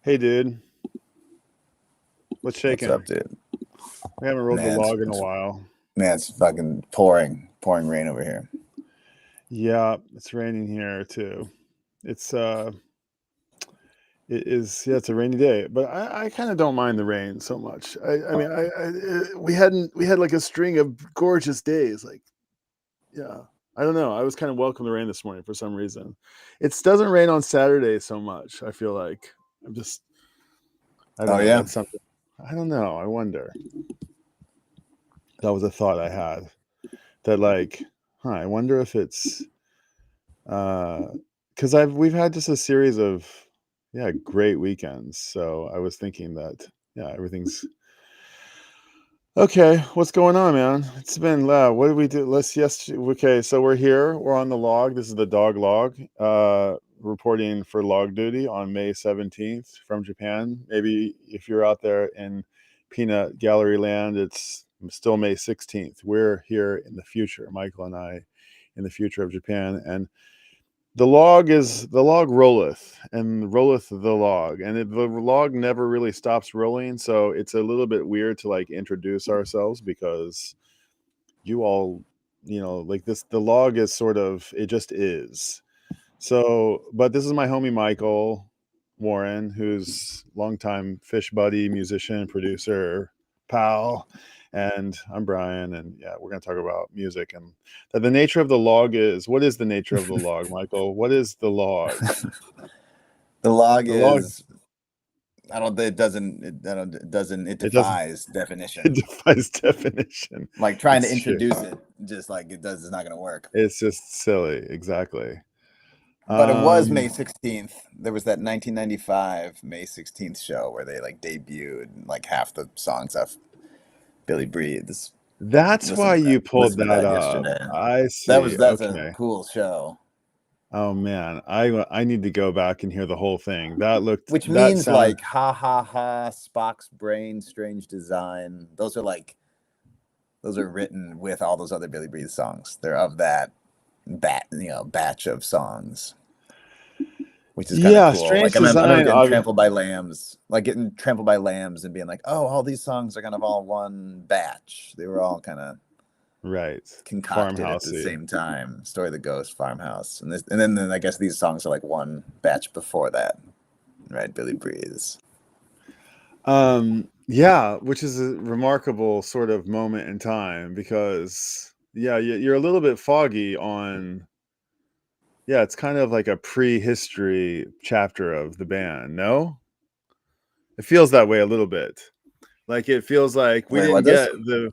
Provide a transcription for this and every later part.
Hey, dude, what's What's up, shaking? dude? We haven't wrote the Man, log in a while. it's fucking pouring rain over here. Yeah, it's raining here too. It's it is yeah, it's a rainy day, but I kind of don't mind the rain so much. We had like a string of gorgeous days. Like yeah, I don't know. I was kind of welcome the rain this morning for some reason. It doesn't rain on Saturday so much. I feel like I'm just I don't Oh know. yeah, That's something. I don't know. I wonder. That was a thought I had. That like, I wonder if it's because we've had just a series of great weekends. So I was thinking that everything's okay. What's going on, man? It's been what did we do? Okay, so we're here. We're on the log. This is the dog log. Reporting for log duty on May 17th from Japan. Maybe if you're out there in Peanut Gallery land, it's still May 16th. We're here in the future, Michael and I, in the future of Japan, and the log rolleth and rolleth the log, and the log never really stops rolling. So it's a little bit weird to like introduce ourselves because you all, like this, the log is sort of, it just is. So, but this is my homie Michael Warren, who's longtime fish buddy, musician, producer, pal, and I'm Brian, and yeah, we're gonna talk about music and that the nature of the log is. What is the nature of the log, Michael? What is the log? the log The log. is. I don't. It doesn't. It doesn't. It It doesn't. defies It definition. defies definition. Like trying to It's true. introduce it, just like it does, is not going to work. It's just silly. Exactly. But it was Um. May 16th. There was that 1995 May 16th show where they like debuted like half the songs off Billy Breathes. That's why you pulled Listened to that that up. yesterday. I see. That's a Okay. cool show. Oh man, I need to go back and hear the whole thing. Which That means sound like ha ha ha, Spock's brain, strange design. Those are written with all those other Billy Breathe songs. They're of that batch of songs, which is kind of yeah, cool. strange Like I remember design. getting trampled by lambs, and being like, oh, all these songs are kind of all one batch. They were all kind of Right. concocted at the Farmhousey. same time. Story of the Ghost, Farmhouse, and then I guess these songs are like one batch before that, right? Billy Breathes. Yeah, which is a remarkable sort of moment in time because you're a little bit foggy on it's kind of like a prehistory chapter of the band, no? It feels that way a little bit. Like it feels like we Wait, didn't what does? get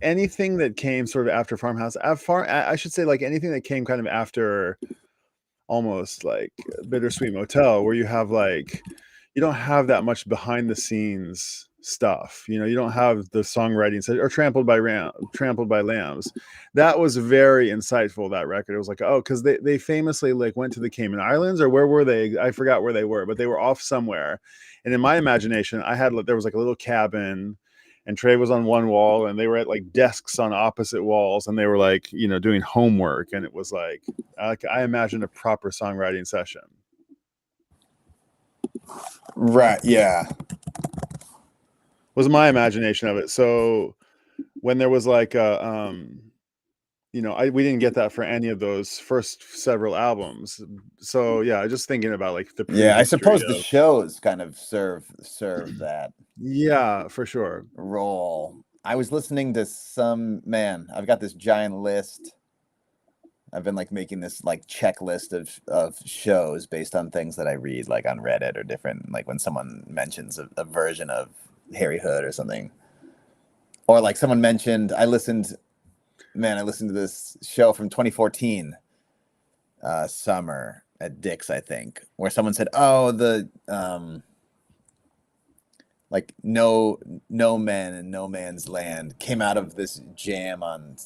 anything that came sort of after Farmhouse. I should say like anything that came kind of after almost like Bittersweet Motel, where you have like you don't have that much behind the scenes stuff. You don't have the songwriting or Trampled by Lambs. That was very insightful. That record. It was like, oh, because they famously like went to the Cayman Islands, or where were they? I forgot where they were, but they were off somewhere. And in my imagination, there was like a little cabin, and Trey was on one wall, and they were at like desks on opposite walls, and they were like, doing homework, and it was like I imagine a proper songwriting session. Right. Yeah. Was my imagination of it. So when there was like we didn't get that for any of those first several albums. So yeah, just thinking about like the Yeah, I prehistory suppose the of shows kind of serve that yeah, for sure. role. I was listening to I've got this giant list. I've been like making this like checklist of shows based on things that I read like on Reddit or different, like when someone mentions a version of Harry Hood or something. Or like someone mentioned, I listened to this show from 2014 summer at Dick's, I think, where someone said, "Oh, the like no men and no man's land came out of this jam on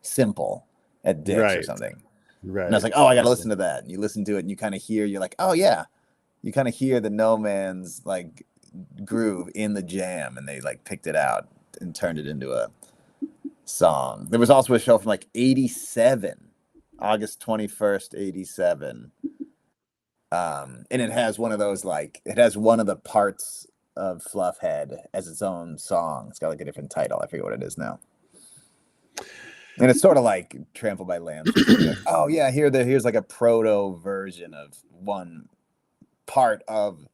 Simple at Dick's or Right. something." And I was Right. like, "Oh, I got to listen to that." And you listen to it and you kind of hear, you're like, "Oh yeah." You kind of hear the no man's like groove in the jam, and they like picked it out and turned it into a song. There was also a show from like 87, August 21st, 87, And it has one of those, like, it has one of the parts of Fluffhead as its own song. It's got like a different title. I forget what it is now. And it's sort of like Trampled by Lambs. Like, oh yeah, here's like a proto version of one part of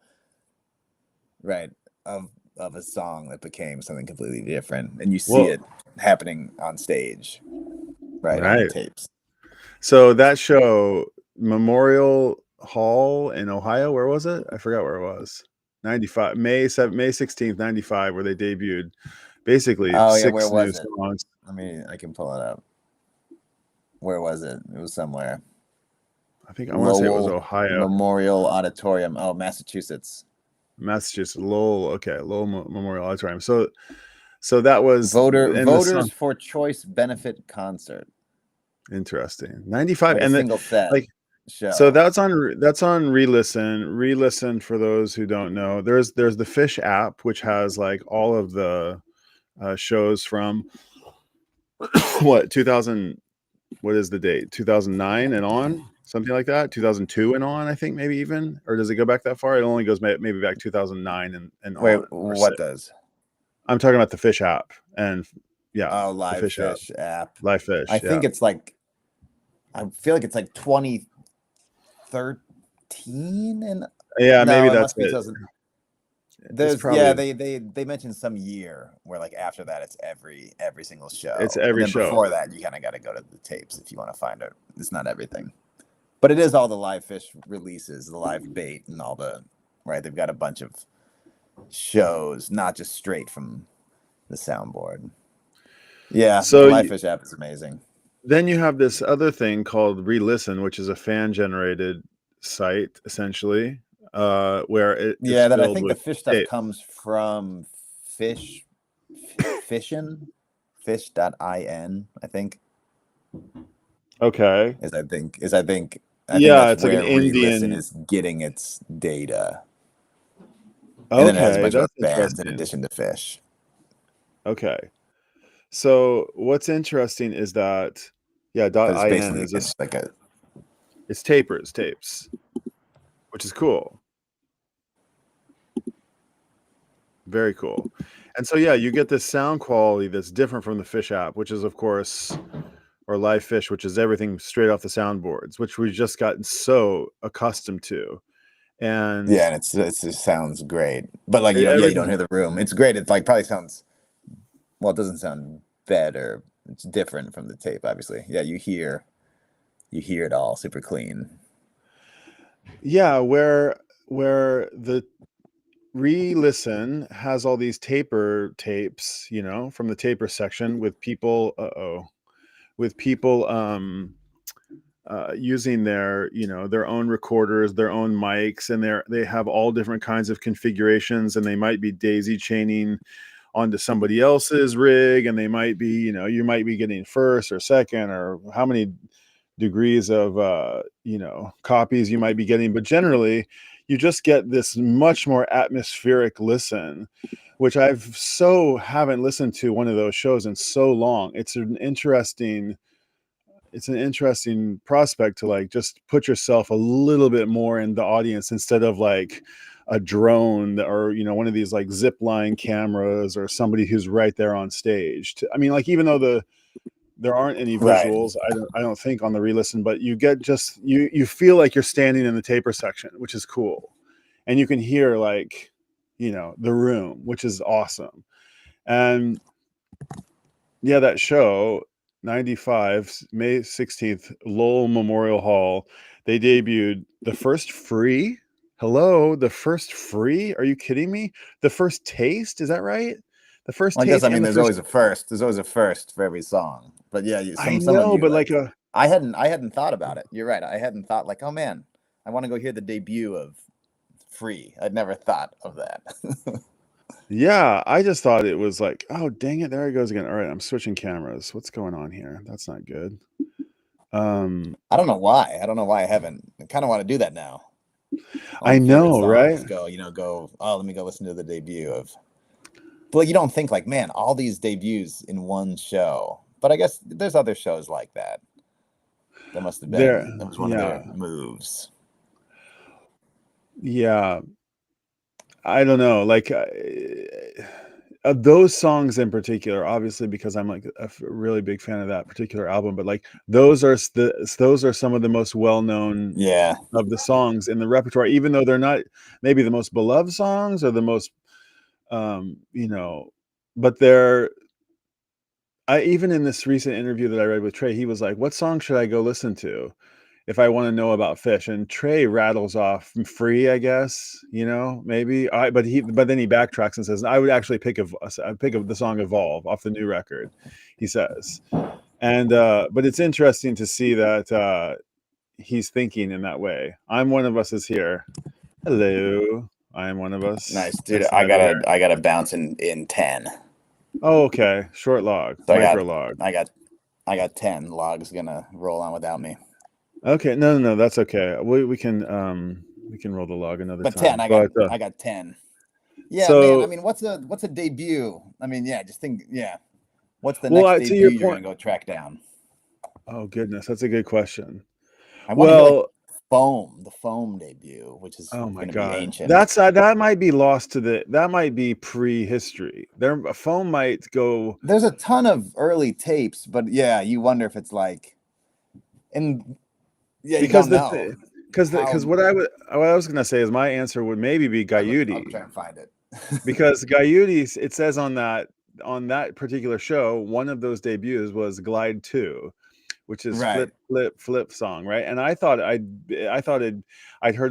of a song that became something completely different, and you see Well, it happening on stage, right on the right. tapes. So that show, Memorial Hall in Ohio, where was it? I forgot where it was. 95, May 16th, 95, where they debuted basically Oh yeah, where 6 new was it? songs. I can pull it up. Where was it? It was somewhere. I want to say it was Lowell Ohio, Memorial Auditorium. Oh, Massachusetts. Massachusetts, Lowell. Okay, Lowell Memorial Auditorium. So that was and the song, Voters for Choice benefit concert, interesting. 95, like a and then single set like show. so that's on Relisten. Relisten, for those who don't know, there's the Fish app, which has like all of the shows from what 2000, what is the date, 2009 and on, something like that, 2002 and on, I think, maybe even, or does it go back that far? It only goes maybe back 2009 and Wait, on, or what does? I'm talking about the Fish app, and yeah, Oh, the Live Fish app, Fish app. Live Fish, I yeah. think it's like, I feel like it's like 2013, and Yeah, maybe no, it that's must be it. 2000. It's There's yeah, probably they mentioned some year where like after that it's every single show, it's and every then show. before that you kind of got to go to the tapes if you want to find it. It's not everything, but it is all the Live Fish releases, the Live Bait, and all the right. They've got a bunch of shows, not just straight from the soundboard. Yeah, the So Live Fish app is amazing. then you have this other thing called Relisten, which is a fan generated site essentially, where it's Yeah, that I filled think the with fish stuff tape. comes from fishin, fish.in, I think. Okay. I think Yeah, that's it's like an where Relisten Indian. is getting its data. And then it has a Okay, bunch of that's other bands in interesting. addition to Fish. Okay. So what's interesting is that, yeah, But it's .in basically is this, like a it's tapes, which is cool. Very cool. And so yeah, you get this sound quality that's different from the Fish app, which is of course, or Live Fish, which is everything straight off the soundboards, which we've just gotten so accustomed to. And yeah, and it just sounds great. But like you don't everything, hear the room. It's great. It's like probably sounds, well, it doesn't sound better. It's different from the tape, obviously. Yeah, you hear it all super clean. yeah, where the Relisten has all these taper tapes, from the taper section with people, with people using their own recorders, their own mics, and they have all different kinds of configurations, and they might be daisy chaining onto somebody else's rig, and they might be, you might be getting first or second, or how many degrees of copies you might be getting, but generally you just get this much more atmospheric listen, which haven't listened to one of those shows in so long. It's an interesting prospect to like just put yourself a little bit more in the audience instead of like a drone, or one of these like zip line cameras, or somebody who's right there on stage. I mean, like, even though there aren't any Right. visuals, I don't think, on the Relisten, but you get just you feel like you're standing in the taper section, which is cool, and you can hear like the room, which is awesome. And yeah, that show, 95, May 16th, Lowell Memorial Hall, they debuted the first free. Hello, the first free? Are you kidding me? The first taste, is that right? The first Well, I guess, taste I and mean, the there's first. always a first. There's always a first for every song. But yeah, I some of know, you but like like, I hadn't thought about it. You're right. I hadn't thought like, oh man, I want to go hear the debut of Free. I'd never thought of that. yeah, I just thought it was like, oh dang it, there it goes again. All right, I'm switching cameras. What's going on here? That's not good. I don't know why. I don't know why I haven't. I kind of want to do that now. I On favorite know, right? songs, go. Oh, let me go listen to the debut of. But like, you don't think like, man, all these debuts in one show. But I guess there's other shows like that. That was one of Yeah. their moves. yeah, I don't know, like of those songs in particular, obviously because I'm like really big fan of that particular album, but like those are those are some of the most well-known Yeah. of the songs in the repertoire, even though they're not maybe the most beloved songs or the most you know, but they're even in this recent interview that I read with Trey, he was like, what song should I go listen to if I want to know about Fish? And Trey rattles off Free, I guess, you know, maybe. But then he backtracks and says, I would actually pick the song Evolve off the new record, he says. And but it's interesting to see that he's thinking in that way. I'm One of Us is here. Hello. I am one of us. Nice, dude. Nice to I have you here. gotta bounce in 10. Oh, okay. Short log, So micro log. I got 10. Log's gonna roll on without me. Okay, no, that's okay. We can roll the log another But time. 10, I got 10. Yeah, man. I So mean, what's a debut? I mean, yeah, just think, yeah. What's the well, next to debut your you're point. gonna go track down? Oh goodness, that's a good question. I want to hear like Well, the Foam debut, which is oh my gonna be God, ancient. that's that might be lost to that might be prehistory. There, Foam might go. There's a ton of early tapes, but yeah, you wonder if it's like, and yeah, you Because don't know. because what I was gonna say is my answer would maybe be I'll Gaiudi, try and find it. because Gaiudi, it says on that particular show, one of those debuts was Glide 2, which is Right. flip song, right? And I thought I'd heard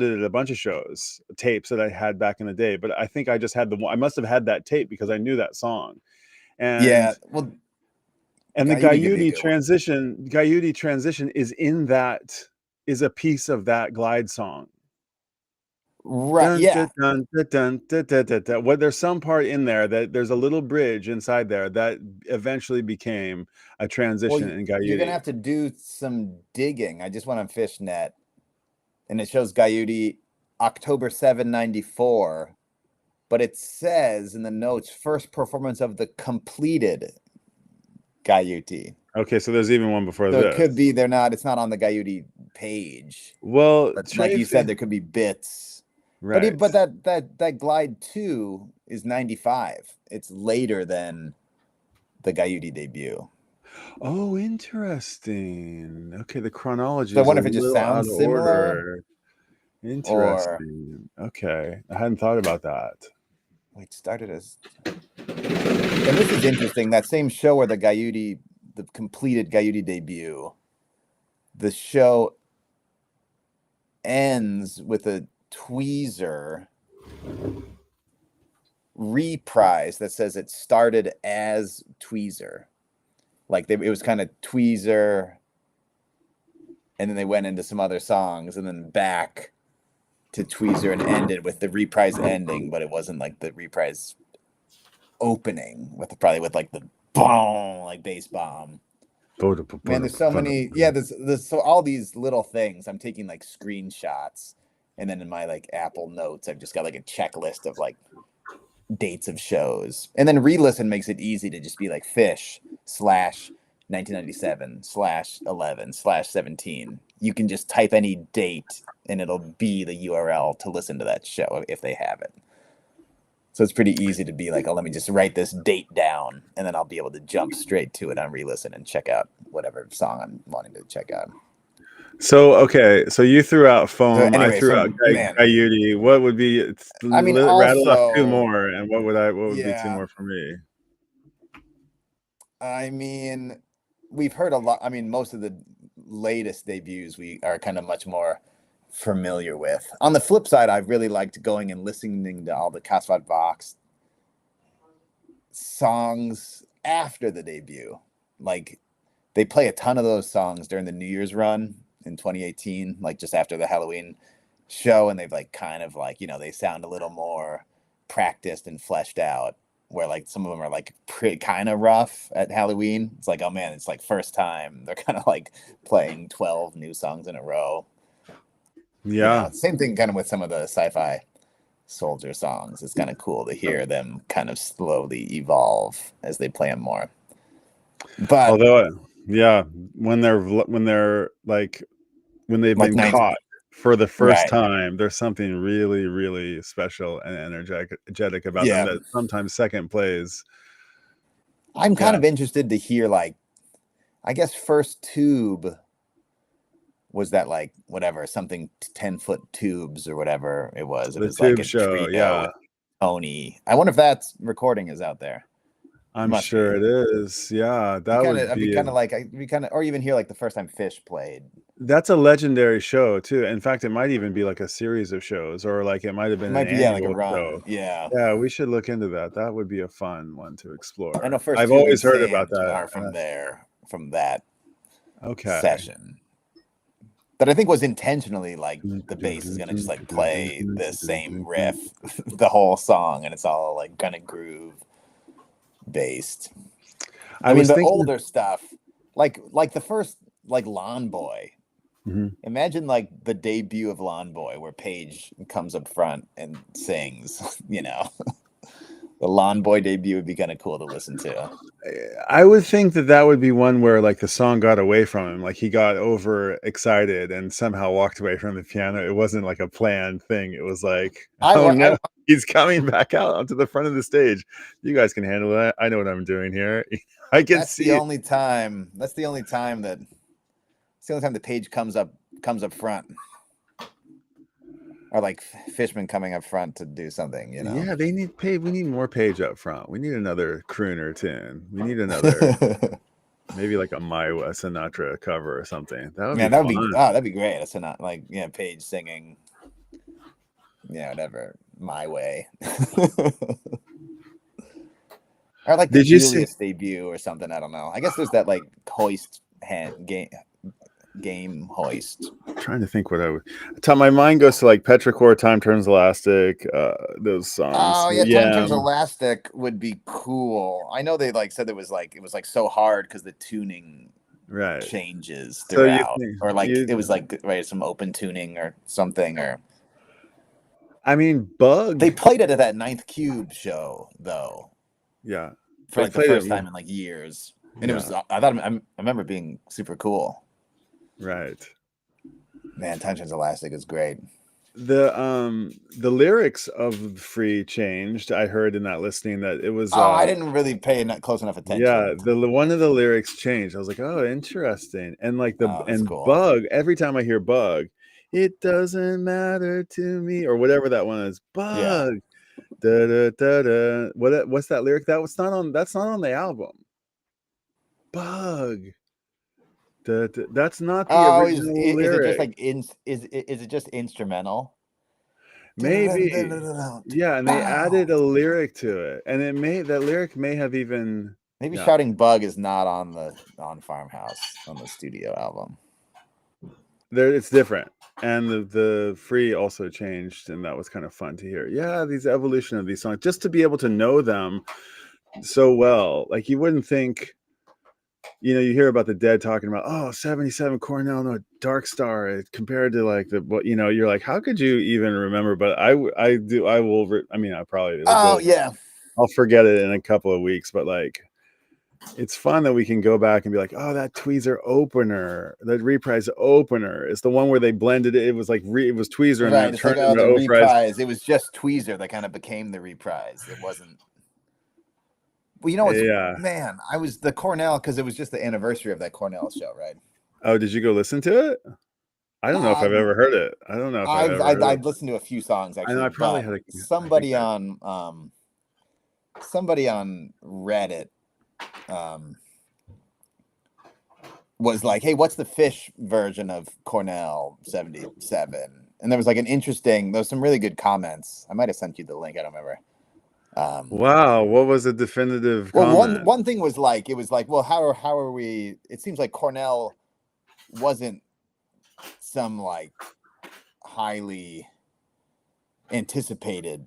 it at a bunch of shows, tapes that I had back in the day, but I think I just had I must have had that tape because I knew that song. And Yeah, well, and the Gaiudi could be a Gaiudi transition is a piece of that Glide song. right? Dun, Yeah. dun, dun, dun, dun, dun, dun, dun. Well, there's some part in there that there's a little bridge inside there that eventually became a Well, transition in you're gonna Gaiudi. have to do some digging. I just went on Fishnet, and it shows Gaiudi October 7, 94, but it says in the notes first performance of the completed Gaiudi. Okay, so there's even one before So it this. could be it's not on the Gaiudi page. Well, But like you said, there could be bits. right. But that Glide 2 is 95. It's later than the Gaiudi debut. Oh, interesting. Okay, the chronology So I is a wonder if it just little out sounds of similar, order. or Interesting. Okay, I hadn't thought about that. wait, started as. And this is interesting. That same show where the completed Gaiudi debut, the show ends with a tweezer reprise that says it started as Tweezer. Like it was kind of Tweezer, and then they went into some other songs, and then back to Tweezer and ended with the reprise ending, but it wasn't like the reprise opening probably with like the boom, like bass bomb. Man, there's so many. Yeah, there's so all these little things. I'm taking like screenshots, and then in my like Apple Notes, I've just got like a checklist of like dates of shows, and then re-listen makes it easy to just be like Fish /1997/11/17. You can just type any date, and it'll be the URL to listen to that show if they have it. So it's pretty easy to be like, oh, let me just write this date down, and then I'll be able to jump straight to it on re-listen and check out whatever song I'm wanting to check out. So okay, so you threw out Foam. Anyway, I threw out Gaiudi. What would be? I mean, rattle off also, 2 more, and what would be 2 more for me? I mean, we've heard a lot. I mean, most of the latest debuts we are kind of much more familiar with. On the flip side, I've really liked going and listening to all the Kasvat Vox songs after the debut. Like they play a ton of those songs during the New Year's run in 2018, like just after the Halloween show, and they've like kind of like, you know, they sound a little more practiced and fleshed out, where like some of them are like pretty kind of rough at Halloween. It's like, oh man, it's like first time they're kind of like playing 12 new songs in a row. Yeah. You know, same thing kind of with some of the Sci-Fi Soldier songs. It's kind of cool to hear them kind of slowly evolve as they play them more. But although, yeah, when they've been caught for the first Right. time, there's something really, really special and energetic about them Yeah. that sometimes second plays. I'm kind Yeah. of interested to hear, like, I guess first tube was that, like, whatever, something 10-foot tubes or whatever it was. It The was like Tube a Show, trio yeah. with Tony. I wonder if that recording is out there. I'm Must sure be. it is. Yeah, that would I'd be be kind of like, or even hear like the first time Fish played. that's a legendary show too. In fact, it might even be like a series of shows, or like it might have It been an might be, yeah, like a annual show. run. Yeah. Yeah, we should look into that. That would be a fun one to I know explore. first I've tube always and heard about Sand that. are from there, from that Okay. session. That I think was intentionally like the bass is gonna just like play the same riff the whole song, and it's all like kind of groove based. I mean, was the thinking, older stuff, like the first like Lawn Boy. Mhm. Imagine like the debut of Lawn Boy, where Paige comes up front and sings. You know, the Lawn Boy debut would be kind of cool to listen to. I would think that that would be one where like the song got away from him, like he got over excited and somehow walked away from the piano. It wasn't like a planned thing. It was like, oh no, he's coming back out onto the front of the stage. You guys can handle it. I know what I'm doing here. I can That's see the it. only time. That's the only time that. It's the only time the Page comes up front, or like Fishman coming up front to do something. You know. Yeah, they need Page. We need more Page up front. We need another crooner tune. We need another, maybe like a Maiwa Sinatra cover or something. That would be that would fun. that'd be great. It's not like Page singing, whatever, My Way. Or like the Julius debut or something. I don't know. I guess there's that like hoist game hoist. I'm trying to think what I would. My mind goes to like Petrichor, Time Turns Elastic. Those songs. Oh yeah, Time Turns Elastic would be cool. I know they like said it was like so hard because the tuning changes throughout, or like it was like some open tuning or something, or. I mean, Bug. They played it at that Ninth Cube show though. Yeah. For like the first time in like years, and it was. I remember being super cool. Right. Man, Time Turns Elastic is great. The lyrics of Free changed. I heard in that listening that it was. I didn't really pay close enough attention. Yeah, the one of the lyrics changed. I was like, oh, interesting. And like cool. Bug. Every time I hear Bug, it doesn't matter to me, or whatever that one is. Bug. Yeah. Da, da, da, da. What's that lyric? That's not on the album. Bug. That's not the original lyric. Is it just like is it just instrumental? Maybe. Yeah, and they added a lyric to it, and that lyric may have even shouting Bug is not on Farmhouse on the studio album. It's different, and the Free also changed, and that was kind of fun to hear. Yeah, these evolution of these songs, just to be able to know them so well. Like you wouldn't think, you hear about the Dead talking about 77 Cornell, no Dark Star compared to like you're like, how could you even remember? But I will. I mean, I probably. Yeah. I'll forget it in a couple of weeks, but like. It's fun that we can go back and be like, oh, that Tweezer opener, that Reprise opener is the one where they blended it. It was like it was Tweezer and then turned into the Reprise. It was just Tweezer that kind of became the Reprise. It wasn't. Well, man, I was the Cornell because it was just the anniversary of that Cornell show, right? Oh, did you go listen to it? I don't know if I've ever heard it. I don't know if I've listened to a few songs actually. I probably had somebody on Reddit. Was like, hey, what's the Fish version of Cornell 77? And there was like there's some really good comments. I might have sent you the link. I don't remember. Wow, what was a definitive comment? One thing was like, it was like, well, how are we? It seems like Cornell wasn't some like highly anticipated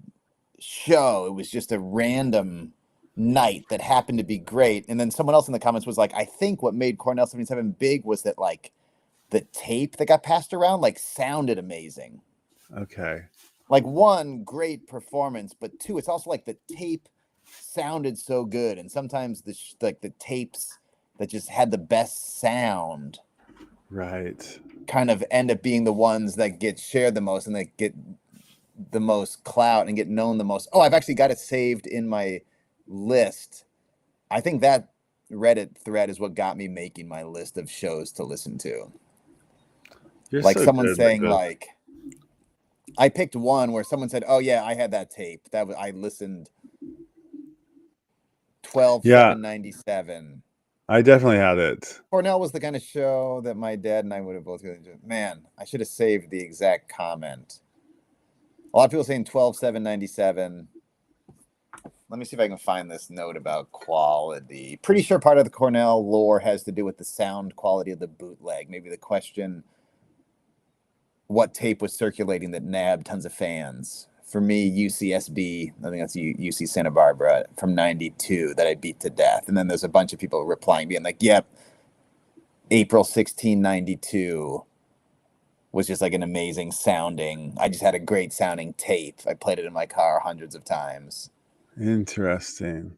show. It was just a random night that happened to be great. And then someone else in the comments was like, I think what made Cornell 77 big was that like the tape that got passed around like sounded amazing. Okay. Like one, great performance, but two, it's also like the tape sounded so good. And sometimes the tapes that just had the best sound Right. kind of end up being the ones that get shared the most and that get the most clout and get known the most. Oh, I've actually got it saved in my list. I think that Reddit thread is what got me making my list of shows to listen to. You're Like so someone good saying like this. like, I picked one where someone said, "Oh yeah, I had that tape. That was I listened 12/7/97." I definitely had it. Cornell was the kind of show that my dad and I would have both really enjoyed. Man, I should have saved the exact comment. A lot of people saying 12/7/97. Let me see if I can find this note about quality. Pretty sure part of the Cornell lore has to do with the sound quality of the bootleg. Maybe the question, what tape was circulating that nabbed tons of fans? For me, UCSB, I think that's UC Santa Barbara from 92 that I beat to death. And then there's a bunch of people replying, being like, yep, April 16, 92 was just like an amazing sounding. I just had a great sounding tape. I played it in my car hundreds of times. Interesting.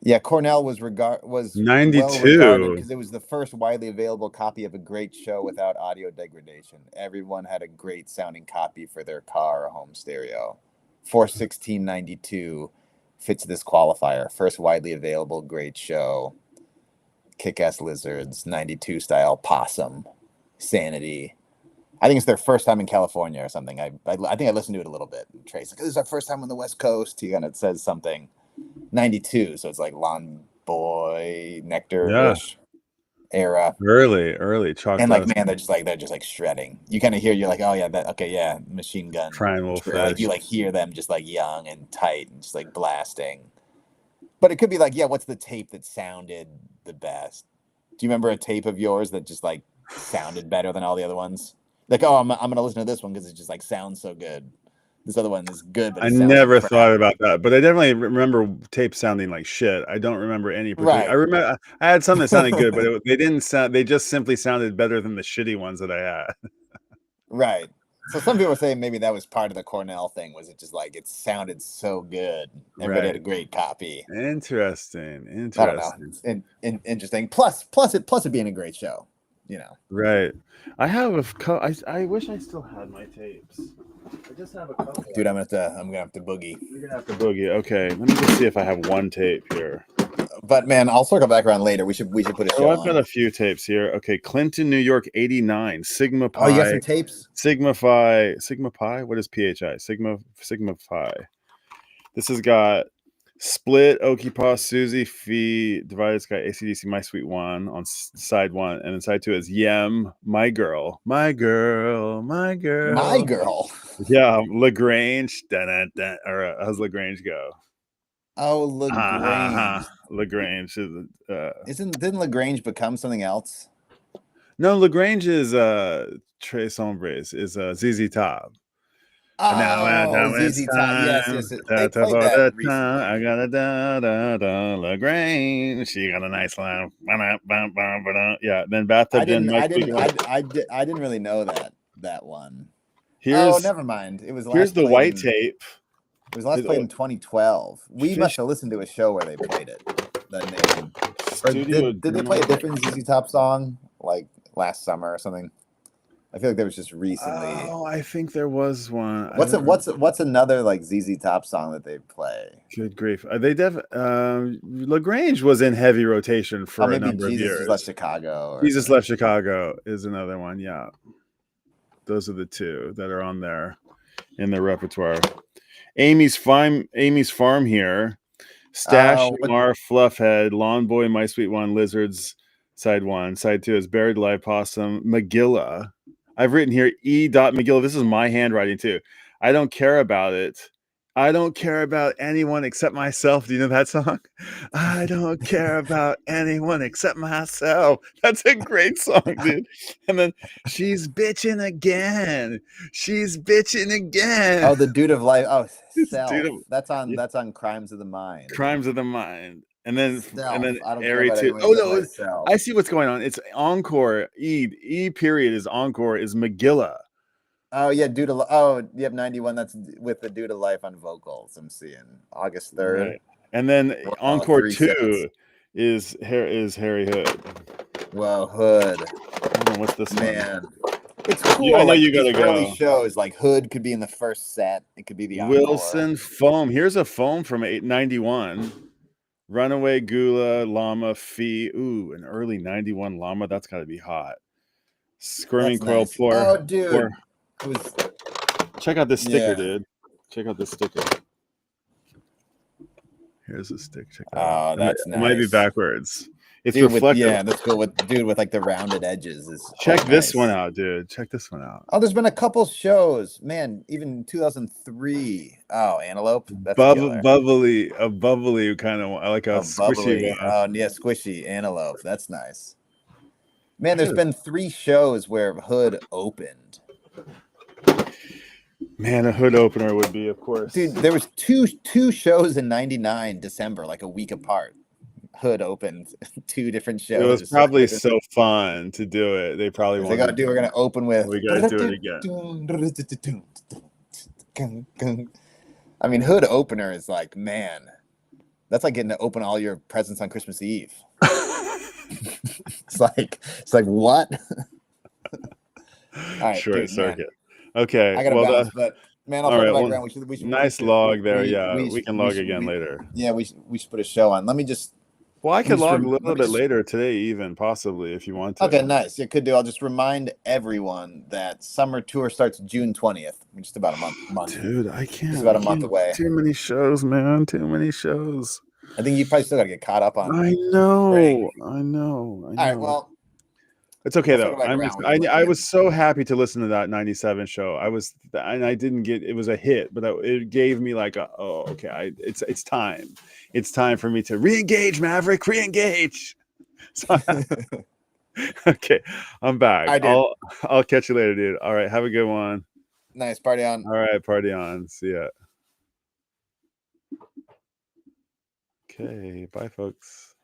Yeah, Cornell was well 92. regarded because it was the first widely available copy of a great show without audio degradation. Everyone had a great sounding copy for their car or home stereo. 4/16/92 fits this qualifier. First widely available great show. Kick-Ass Lizards, 92 style Possum, Sanity. I think it's their first time in California or something. I think I listened to it a little bit. Trace, like, this is our first time on the West Coast. He kind of says something. 92, so it's like Lawn Boy, Nectar-ish era. Early chalk. And like, man, they're just like shredding. You kind of hear, you're like, oh yeah, Machine Gun. Primal Like you like hear them just like young and tight and just like blasting. But it could be like, yeah, what's the tape that sounded the best? Do you remember a tape of yours that just like sounded better than all the other ones? Like, oh, I'm gonna listen to this one because it just like sounds so good. This other one is good, but I never thought about that, but I definitely remember tape sounding like shit. I don't remember any particular. Right. I remember I had some that sounded good, but they didn't sound. They just simply sounded better than the shitty ones that I had. Right. So some people are saying maybe that was part of the Cornell thing. Was it just like it sounded so good? Everybody had a great copy. Interesting. I don't know. Interesting. Plus it being a great show. You know. Right. I have I wish I still had my tapes. I just have a couple. Dude, I'm gonna have to boogie. You're gonna have to boogie. Okay, let me just see if I have one tape here. But man, I'll circle back around later. We should put a show I've got a few tapes here. Okay, Clinton, New York, 89. Sigma Pi. Oh, you got some tapes? Sigma Pi. What is PHI? Sigma Pi. This has got Split, Okipa, Susie, Fee, Divided Sky, AC/DC, My Sweet One on side one, and then side two is Yem, My Girl. Yeah, Lagrange. Or how's Lagrange go? Oh, Lagrange. Lagrange didn't Lagrange become something else? No, Lagrange is Tres Hombres is ZZ Top. Oh, ZZ Top. Yes. They played that recently. I got a Lagrange. She got a nice line. Yeah. Then Bathtub. I didn't really know that one. Never mind. It was. Here's the white tape. It was last played in 2012. We must have listened to a show where they played it. That name. Did they play a different ZZ Top song like last summer or something? I feel like there was just recently. Oh, I think there was one. What's another like ZZ Top song that they play? Good grief! Lagrange was in heavy rotation for a number of years. Jesus Left Chicago. Jesus Left Chicago is another one. Yeah, those are the two that are on there in their repertoire. Amy's Farm here. Stash Mar, Fluffhead, Lawn Boy, My Sweet One, Lizards, side one. Side two is Buried Live Possum, Magilla. I've written here E. Magilla. This is my handwriting too. I don't care about it. I don't care about anyone except myself. Do you know that song? I don't care about anyone except myself. That's a great song, dude. And then she's bitching again. Oh, the Dude of Life. Oh, Self. That's on Crimes of the Mind. Crimes of the Mind. And then Airy too. Oh no, I see what's going on. It's Encore. E period is Encore is Magilla. Oh yeah, Dude of you have 91. That's with the Dude of Life on vocals. I'm seeing August 3rd. Right. And then Encore 2 is Harry Hood. Well, Hood. Hold on, what's this one? Man, it's cool. I know like, you gotta these early go. shows, like Hood could be in the first set. It could be the encore. Wilson foam. Here's a foam from 891. Runaway Gula Llama Fee. Ooh, an early 91 llama. That's got to be hot. Squirming That's Coil nice. Pour. Oh, dude. Pour. It was, Check out this sticker, Yeah. dude. Check out this sticker. Here's a stick. Check that Oh, out. that's It might be nice. backwards. It's dude, with, reflective. yeah, that's cool. With dude with like the rounded edges is Check quite this nice. one out, dude. Check this one out. Oh, there's been a couple shows, man. Even 2003. Oh, Antelope. That's killer. Bubbly, a bubbly kind of like a squishy Bubbly. one. Oh, yeah, squishy Antelope. That's nice. Man, there's been 3 shows where Hood opened. Man, a Hood opener would be, of course. Dude, there was two shows in '99 December, like a week apart. Hood opened 2 different shows. It was probably so fun to do it. They probably wanted. Like, oh, dude, we're gonna open with. We gotta do it again. I mean, Hood opener is like, man, that's like getting to open all your presents on Christmas Eve. It's like what? All right, Short dude, circuit. Okay. I gotta bounce, but man, I'll all talk right, about we should nice log there. We can log again later. Yeah, we should put a show on. Let me just. Well, I could log a let little me bit just- later today, even possibly, if you want to. Okay, nice. You could do. I'll just remind everyone that summer tour starts June 20th. Just about a month. Dude, I can't. It's about a I month can't- away. Too many shows, man. Too many shows. I think you probably still gotta get caught up on. I know. Right. I know. All right. Well, it's okay Let's though. talk about ground. I was so happy to listen to that 97 show. I didn't get it was a hit, but it gave me like it's time. It's time for me to re-engage, Maverick, re-engage. So, okay, I'm back. I'll catch you later, dude. All right, have a good one. Nice, party on. All right, party on. See ya. Okay, bye folks.